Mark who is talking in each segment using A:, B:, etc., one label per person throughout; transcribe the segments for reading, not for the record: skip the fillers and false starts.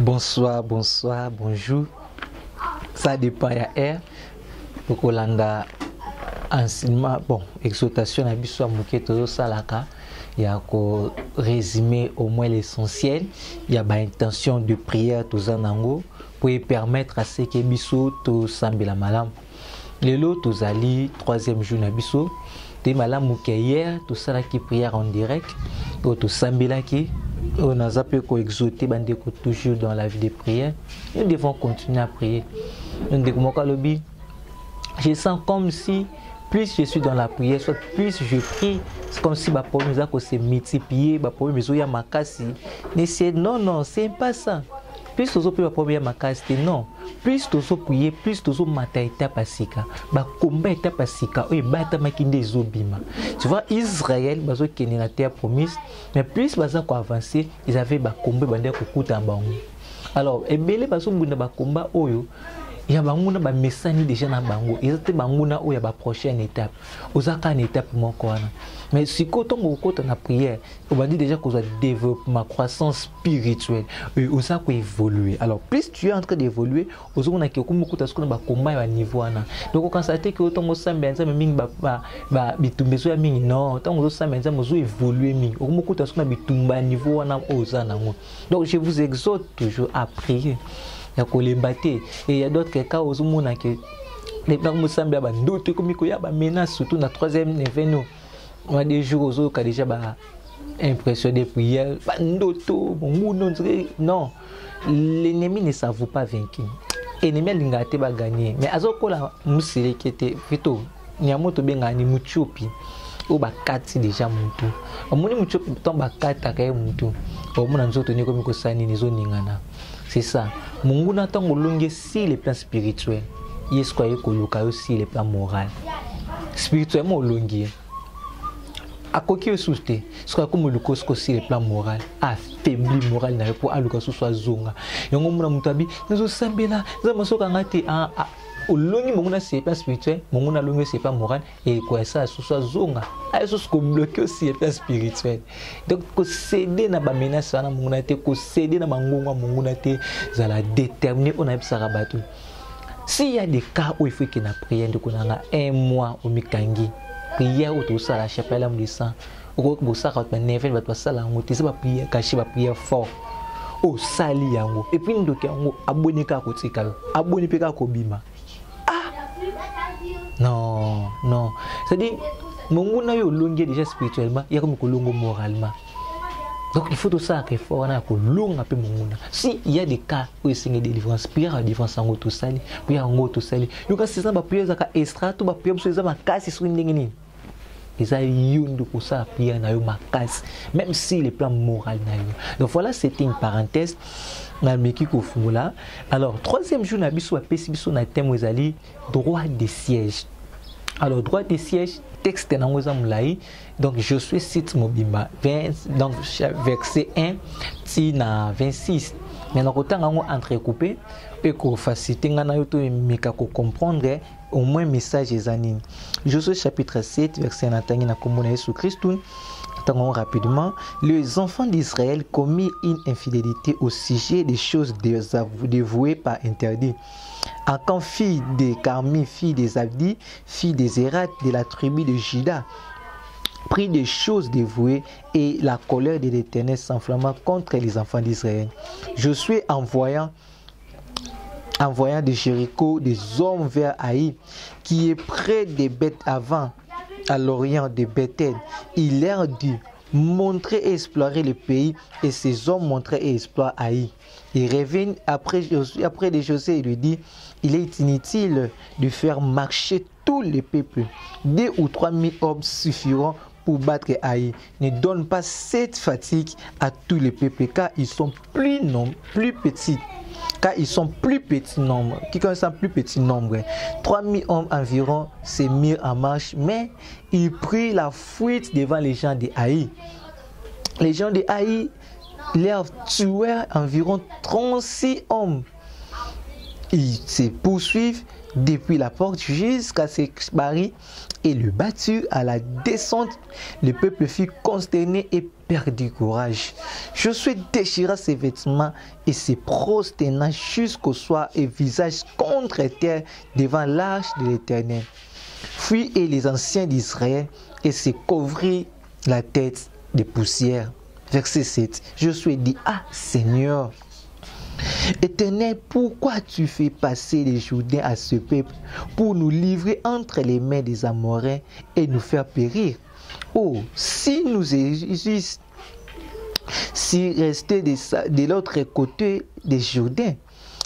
A: Bonsoir, bonsoir, bonjour. Ça dépend ya air. Pour Kolanda enseignement, bon, exhortation à biso moké todo salaka. Il y a ko résumer au moins l'essentiel. Il y a ba intention de prière tous anango pour permettre à ce que biso to sambela malam. Lelo tozali troisième jour na biso. Te malam moké hier tout ça qui prière en direct. To sambela ki on a zappé qu'on exhorter bandeko toujours dans la vie de prière. Nous devons continuer à prier. Nous devons lobby. Je sens comme si plus je suis dans la prière, soit plus je prie, c'est comme si ma problème se multiplier, ma problème est ma casse. Non, non, c'est pas ça. Plus tu as problème ma casse, non. Plus tu as prié, plus tu as mataïta pasika. Ba combat eta pasika, oui, bata makinde zobima. Tu vois, Israël, bazo kene la terre promise, mais plus baza ko avancer, ils avaient ba combat bande ko kuta bango. Alors, ebele bazo mbuna ba combat oyo. Il y a un message déjà dans bango. Il y a une prochaine étape. Aux une étape mon mais si quand on a prière, on va dire déjà qu'on a développé ma croissance spirituelle. On a évoluer. Alors plus tu es en train d'évoluer, on a combat à niveau donc on constate que autant on s'embête ming ba bitumbezo ya ming non, tant on s'embête on évoluer ming. On a bitumba niveau donc je vous exhorte toujours à prier. Il y a et il y a d'autres cas où on a que les gens me semblent d'autres comme il y a menace surtout dans la troisième événement. On a des jours où on a déjà impressionné prière non, l'ennemi ne s'avoue pas vaincu. L'ennemi a gagné mais azokola musile qui était plutôt nyamoto bengani muchopi ou bakati déjà mutu omoni muchopi tomba kata kay mutu omona nzoto ni comme ko sani ni zo ningana. C'est ça. Mungu n'attend longue si les plans spirituels. Il est quoi que aussi les plans moraux. Spirituellement longue. À quoi qui est souté? Ce comme le cause aussi les plans moraux. Affaibli moral n'a pas à l'occasion soit zonga. Yongo muna mutabi. Nous sambela. Nous avons sokangate a longue munguna c'est pas spirituel. Munguna longue c'est pas moral. Et quoi ça soit zonga. A ce qu'on bloque aussi les plans spirituels. Donc ko céder na ba menace na munguna te ko céder na mangonga munguna te za la déterminer on a bisa rabatu. S'il y a des cas où il faut qu'il y ait une prière de konanga un mois au mikangi. Prière où tout ça la chapelle am descend. Au ko ça quand ben neven va ça la ngoti c'est pas prière caché pas prière fort. O sali yango. Et puis ndoke yango abonné ka ko tsika. Abonné pe ka ko bima. Non, non. C'est-à-dire, mon gars yo longue déjà spirituellement, il y a comme longue moralement. Donc il faut tout ça que fort on a que long un peu mon gars. Si il y a des cas où il signe délivrance, prière à défense en tout sali, prière en tout sali. Yo ka c'est ça ba prière za extra tout ba prière sur ça ma casse sur ndengeni. Ils a yondo pour ça prière na yo ma casse même si les plans moral na yo. Donc voilà, c'était une parenthèse. Alors, troisième jour, nous avons un thème droit de siège. Alors, droit de siège, texte donc je suis cite Mobimba, donc verset 1, tina 26. Mais nous avons entrecoupé et pour faciliter, nous avons comprendre au moins message des années. Josué chapitre 7, verset 1, na commune sous Christ. Rapidement, les enfants d'Israël commirent une infidélité au sujet des choses dévouées par interdit. Akan, fille de Carmi, fille des Abdi, fille des Hérat de la tribu de Juda, prit des choses dévouées et la colère de l'Éternel s'enflamma contre les enfants d'Israël. Josué envoyant de Jéricho des hommes vers Haï, qui est près des bêtes avant, à l'orient de Bethel. Il leur dit montrer et explorer le pays, et ces hommes montraient et exploraient Haï. Ils reviennent après de Josué et lui dit il est inutile de faire marcher tous les peuples. 2 ou 3 000 hommes suffiront pour battre Haï. Ne donne pas cette fatigue à tous les peuples car ils sont plus petits. Car ils sont plus petits nombre. Qui connaissent un plus petit nombre. 3 000 hommes environ se mirent en marche, mais ils prirent la fuite devant les gens de Haï. Les gens de Haï leur tuèrent environ 36 hommes. Ils se poursuivent depuis la porte jusqu'à Sexbari et le batturent à la descente. Le peuple fut consterné et perdre du courage. Josué déchira ses vêtements et se prosterna jusqu'au soir et visage contre terre devant l'arche de l'Éternel. Puis les anciens d'Israël et se couvrit la tête de poussière. Verset 7. Josué dit, ah Seigneur, Éternel, pourquoi tu fais passer les Jourdains à ce peuple pour nous livrer entre les mains des Amoréens et nous faire périr? Oh, si nous rester de l'autre côté des Jourdains,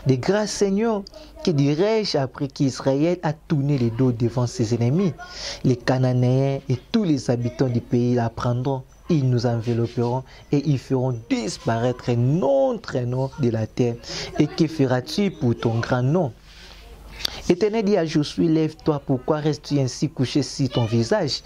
A: de grâce Seigneur, que dirais-je après qu'Israël a tourné le dos devant ses ennemis? Les Cananéens et tous les habitants du pays l'apprendront. Ils nous envelopperont et ils feront disparaître notre nom de la terre. Et que feras-tu pour ton grand nom? Éternel dit à Josué, lève-toi, pourquoi restes-tu ainsi couché sur ton visage?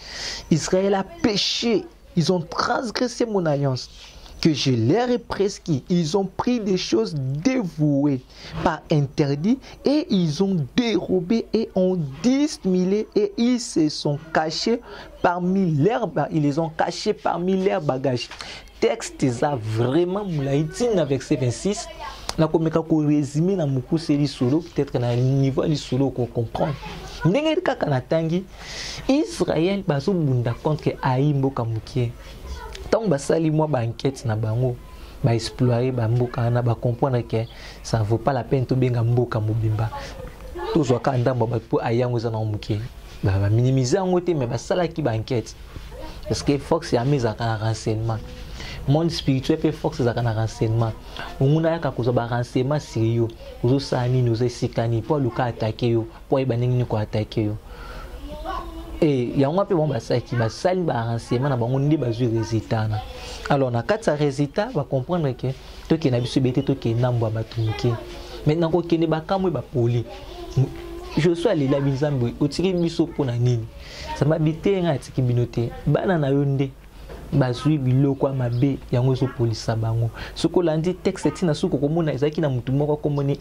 A: Israël a péché, ils ont transgressé mon alliance que je leur ai prescrit. Ils ont pris des choses dévouées par interdit et ils ont dérobé et ont dissimulé et ils se sont cachés parmi leurs bagages. Texte ça vraiment moulaïtine avec verset 26. Na komeka ko résumer na muku seli solo peut-être na niveau li solo ko comprendre. Ndenge kaka na tangi Israël bazo bunda contre Aïmbo kamukie. Tant basali moi ba enquête na bango ba explorer ba mboka na ba comprendre que ça vaut pas la peine to benga mboka mobimba. To zo ka ndamba ba po ayango za na mukie. Ba minimiser ngo te mais basala ki ba enquête. Parce que Fox ya mise à renseignement. Monde spirituel fait force à un renseignement. On a qu'à cause de renseignement sérieux. Nous sani nous esikani pour le cas attaquer yo, pour ibanini ko attaquer yo. Et il y a un peu bon basa qui va sali ba renseignement na bango ndi bazu résultat na. Alors na kata résultat va comprendre que to ki na biso bete to ki nambo batumike. Maintenant ko kene ba kamwe ba poli. Je suis allé là binzambo otiki biso pona nini. Ça m'a bité nga tiki binote. Bana na yonde. Bazui biloko mabe yango zo polisa bango soko landi texte tina soko komona ezaki na mutu moko komoni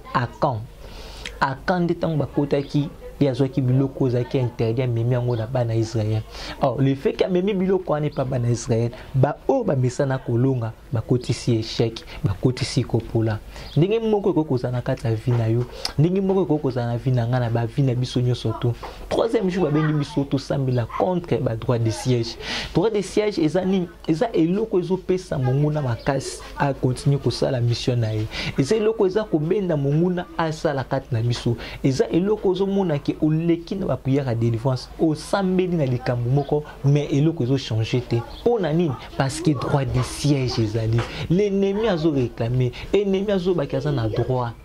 A: akan de tango bakotaki yazwaki biloko zaki interdit memi yango na bana Israël. Alors le fait que memi biloko n'est pas bana Israël ba o ba mesana kolonga bakotisi échec bakotisi kopola ndenge moko kokoza na kata vina yo ndenge moko kokoza na vina ngana ba vina biso nyoso to. Troisième jour ba bengi biso to sambila contre ba droit de siège ezani eza eloko ezo pesa monguna makasi a continuer ko sala mission na ye eza eloko eza ko benda monguna a sala kata na biso eza eloko zo mona que au leki na ba prière à délivrance au sambeli na likambo moko mais eloko ezo changer te pona nini parce que droit de siège ezali l'ennemi azo réclamer ennemi azo bakaza na droit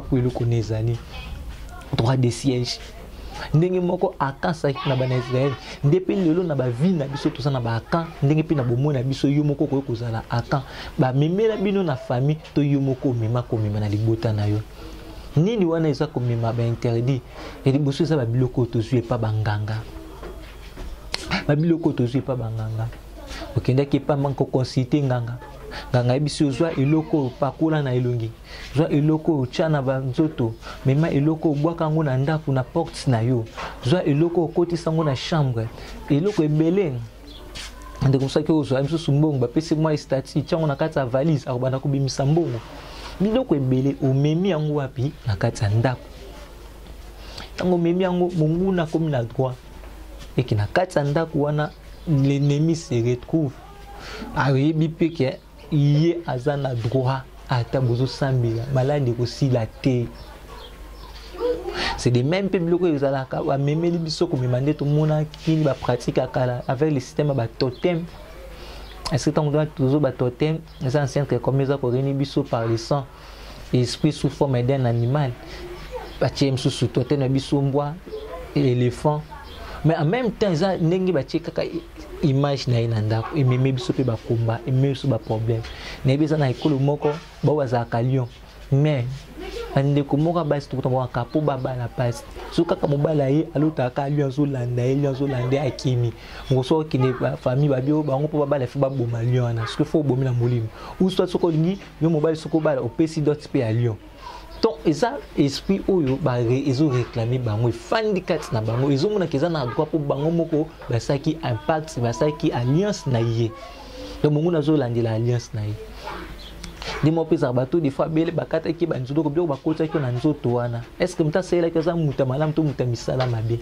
A: pour eloko nezali droit de siège ndenge moko akansa na bana Israël ndepe lelo na ba vie na biso to sana ba akan ndenge pe na bomo na biso yo moko ko kozala akan ba memela bino na famille to yo moko mema ko mema na libota na yo. Nini wana eza komema ba interdit et liboso eza ba biloko tozui pa banganga okenda ke pa manko consulter nganga biso zwa eloko pakula na elongi zwa eloko chana ba nzoto mema eloko bwaka ngo na ndaku na porte na yo zwa eloko kotisa ngo na chambre eloko ebele ande kosaki ozwa biso sumbongo ba pese moi statut chango na kata valise akobana kubimisa mbongo biloko ebele omemi yango wapi na kati ya ndako tango omemi yango monguna komi na droit eki na kati ya ndako wana l'ennemi se retrouve ayebi mpe ke ye aza na droit ata bozosambela maladi kosila te. C'est de même pe biloko ezalaka bamemeli biso komema nde tomona kini bapratique akala avec le système ba totem. Est-ce que tu dois toujours totem les anciens que comme ça pour biso par le sang esprit sous forme d'un animal bachiem sous totem na biso mbwa éléphant mais en même temps ça ndenge bachie kaka image na inanda et meme biso pe ba combat et même so ba problème na biso na ekolo moko ba wazaka lion mais ande komoka basi to tomba kapo baba la passe so kaka mobala ye alota ka lion zo landa akimi ngoso kine famille babio bango po baba la fi baboma lion na ce que faut bomela molimo ou soit soko lingi yo mobile soko bala opesi dot pe à lion donc eza esprit oyo ba ezo réclamer bango fandi kat na bango ezo mona keza na droit pour bango moko basaki impact basaki alliance na ye donc mongo nazo landela alliance na ye dimo pesa bato des fois bele bakata ki banzudo ko bio bakota ki na nzoto wana est-ce que mta sela keza muta malam to muta misala mabe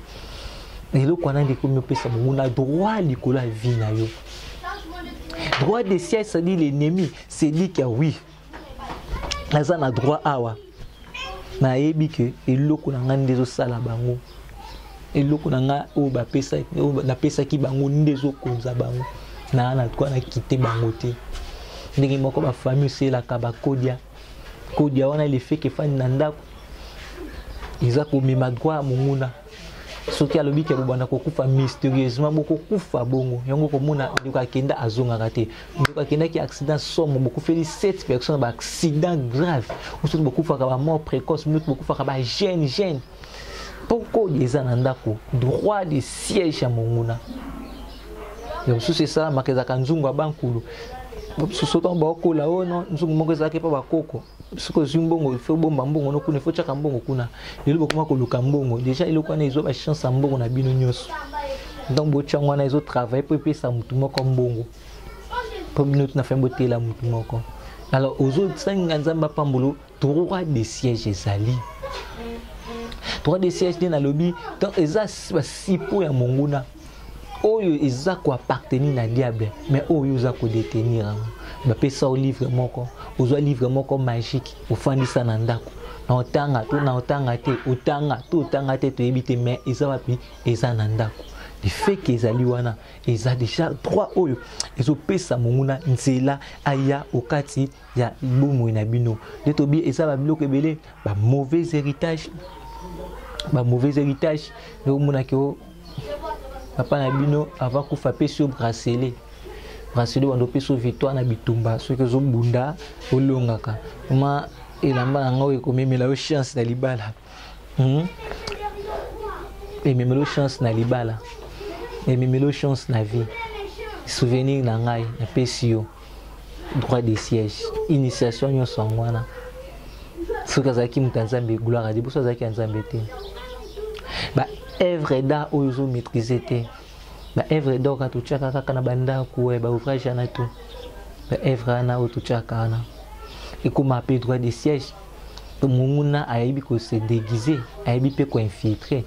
A: elo kwana ndiko mi pesa mongo na droit likola vie na yo droit de siège ça dit l'ennemi c'est dit que oui naza na droit awa na yebi ke eloko na nga ndezo sala bango eloko na nga o ba pesa o na pesa ki bango ndezo konza bango na droit na quitter bango te ndenge moko ba famille c'est la kaba kodia wana le fait que fani na ndako iza ko mema droit monguna soki alobi ke bobanda kokufa mystérieusement boko kufa bongo yango komona ndeko akenda azonga te ndeko akenda ki accident somme beaucoup fait 7 personnes ba accident grave ou soki bokufa ka ba mort précoce minute bokufa ka ba jeune poko yeza na ndako droit de siège ya monguna yo c'est ça makeza kanzungu abankulu soto ba ko la ono nzungu moko ezake pa bakoko siko zimbongo fe bomba mbongo no kuna fo chaka mbongo kuna lelo bokoma ko luka mbongo déjà il okwana izo ba chance mbongo na bino nyos donc bo changwa na izo travail pour pesa mutu moko mbongo pour minute na fembo tela mutu moko alors aux autres sanga nzamba pambolo droit de siège ezali droit de siège na lobby donc eza sipo ya monguna oyo eza ko appartenir na diable mais oyo za ko détenir ba pesa au livre moko ozwa livre moko magique ofandisa na ndako na otanga te otanga te to ebite mais eza wapi eza na ndako le fait que ezali wana eza déjà droit oyo ezo pesa monguna nzela aya okati ya bomo na bino de to bi eza ba biloko ebele ba mauvais héritage le mona ke papa na bino avant kufa peso bracelet wando peso victoire na bitumba so ke zo bunda olongaka ma elamba na ngawe ko memela o chance na libala et memelo chance na libala et memelo chance na vie souvenir na ngai na pesio droit de siège initiation nyonso ngwana so kazaki mutanzambe gloire a dibo so zaki nzambe te ba œuvre d'art oyo maîtriser te ba œuvre d'art ka tu chaka kaka na banda ku ba ouvrage na tout ba œuvre na o tu chaka na et comme appel droit de siège munguna aibi ko se déguiser aibi pe ko infiltrer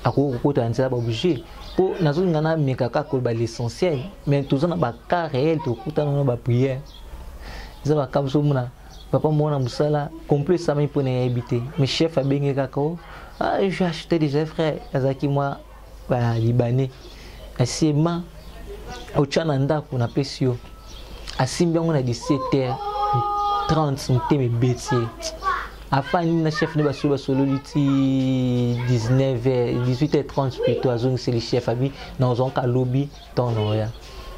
A: ako ko ta nzela ba obligé po nazo ngana mekaka ko ba l'essentiel mais tout ça na ba cas réel to kutana na ba prière za ba kabso muna papa mona musala complet ça mais pour ne habiter mais chef a benga kako j'ai acheté des frères azaki moi ba libanais asima au chananda kuna pesio asimbi ngo na 17h30 mteme beti afani na chef ne ba solo liti 18h30 plutôt azong c'est le chef abi na ozonka lobby tono ya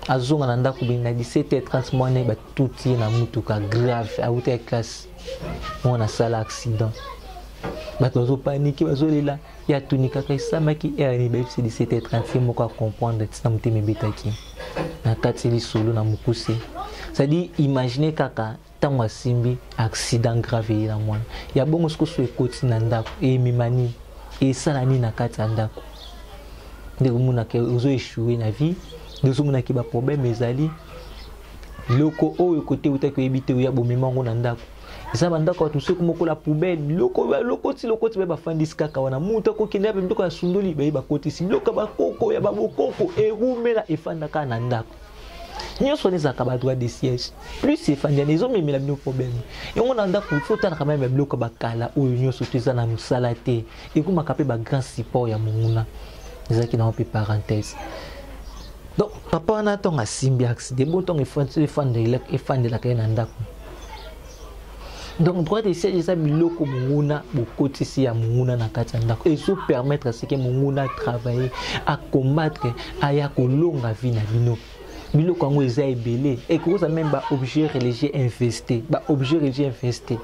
A: azonga na ndako bi na 17h30 mone ba tuti na mutuka grave a haute classe on a sala accident bato panique bazolela ya tunika ka samaki ni ba c'est 17h30 moko comprendre tina muteme betaki na kati li solo na mukuse ça dit imaginez kaka tango simbi accident grave na mwana ya bongo siko so ekoti na ndako e mimani e sala ni na kati ndako ndeko muna ke ozo échouer na vie ndezo muna ki ba problème ezali loko oyo côté utaki ebite ya bomemango na ndako eza bandako atuse komoko la poubelle loko ti ba fandisi kaka wana muta ko kende ba ndoko ya sundoli ba kotisi loko ba koko ya ba bokoko erumela efandaka na ndako nyonso nezaka ba droit de siège plus efandi nezo memela bino problème yango na ndako il faut tala quand même biloko bakala oyo nyonso teza na musala te ekumaka pe ba grand support ya monguna ezaki na pe parenthèse. Donc papa na tonga simbi accident bon tonga efandi la kaya na ndako. Donc droit de siège eza biloko monguna bokotisi ya monguna na kati ya ndako ezo permettre à ce que monguna travailler à combattre aya kolonga vie na bino biloko yango eza ebele ekoza même ba objet religieux investé ba objet religieux investé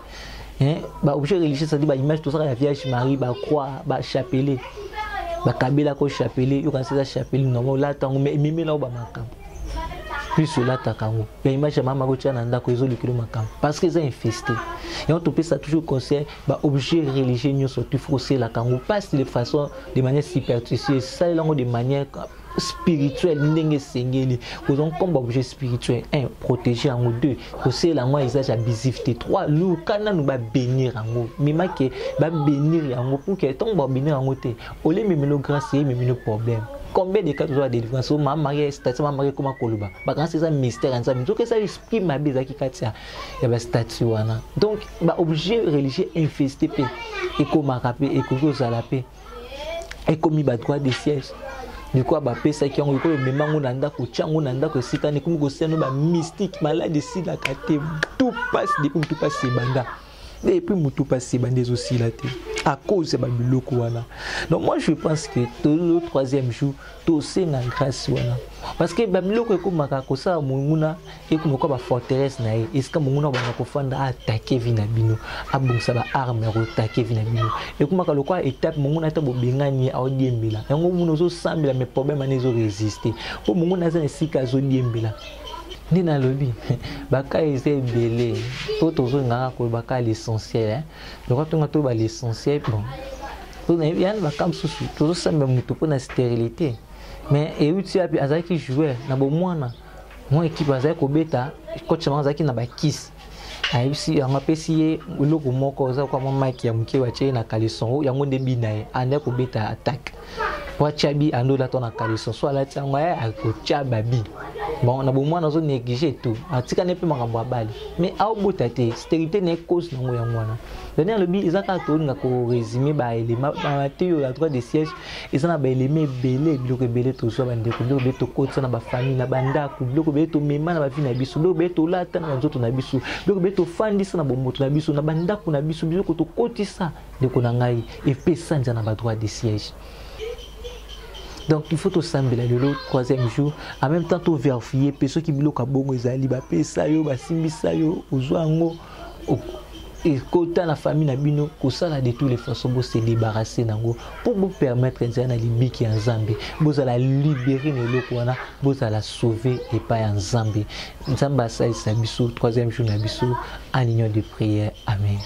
A: ba objet religieux ça dit ba image tout ça la Vierge Marie ba croix ba chapelet ba kabela ko chapelet yo kanisa chapelet normal la tango mais mimela ba makambo plus cela takango ba image mama ko tia na ndako ezo likilo makam parce que ça infesté et on te peut ça toujours conseil ba objet religieux nyo surtout fausser la kango pas de façon de manière superstitieuse ça lango de manière spirituelle ndenge sengeli kozon comme objet spirituel un protéger en deux c'est la moi usage abusivité 3 nous kana nous ba bénir ango mima ke ba bénir yango pour que ton ba bénir ango te olé memelo grâce et memelo problème. Combien de cas de délivrance au maman marié statut maman marié comme koloba ba quand c'est ça mystère en ça donc ça esprit ma bise qui katia ya ba statut wana donc ba objet religieux infesté pe et comme rapper et que ça la paix et comme ba droit de siège du coup ba pesa qui on ko memango na ndako chango na ndako sikani comme ko seno ba mystique malade si la kate tout passe depuis tout passe banda et puis tout passe banda aussi la tête à cause de biloko wana. Donc moi je pense que le troisième jour tout c'est na grâce wana parce que biloko ko makako ça munguna et ko ba forteresse na e est-ce que munguna ba ko fanda attaquer vina bino abungsa ba arme ro attaquer vina bino et ko makalo kwa étape munguna ta bo bengani a odiembila yango muno zo sambila mes problèmes anezo résister ko munguna za sika zo diembila ni na lobby baka ese belé to tozo ngaka ko baka l'essentiel hein donc on a tout l'essentiel bon to na bien baka msusu tozo samba mutu pour na stérilité mais et uti api azaki jouer na bo mwana mon équipe azaki ko beta coach manzaki na ba kiss ayisi anga pesi uloko moko za kwa mama ki ya mke wache na kaleson yango nde binaye ande ko beta attaque wachabi ando la tona kaleson so ala tanga ya ko chababi bon na bomwa nazo négliger tout atika ne pe makambo abali mais a obotate stérilité ne cause nango ya mwana donner le bi ezaka to nga ko résumer ba élément ba théorie la droit de siège ezana ba élément belé biloko belé to so ba ndeko biloko belé to kotsa na ba famille na banda ku biloko belé to mema na ba vie na biso biloko belé to lata na nzoto na biso biloko belé to fandisa na bomoto na biso na banda ku na biso biloko to kotisa ndeko na ngai et pesa nza na ba droit de siège. Donc il faut tout sambela le troisième jour en même temps tout vérifier personne qui bloque bongo ezali ba pesa yo ba simbisa yo ozwango et kota la famille na bino ko sala de toutes les façons pour se débarrasser nango pour vous permettre nzana libiki en Zambie vous allez libérer ne lokwana vous allez sauver et pas en Zambie nzamba ça biso troisième jour na biso en union de prière amen.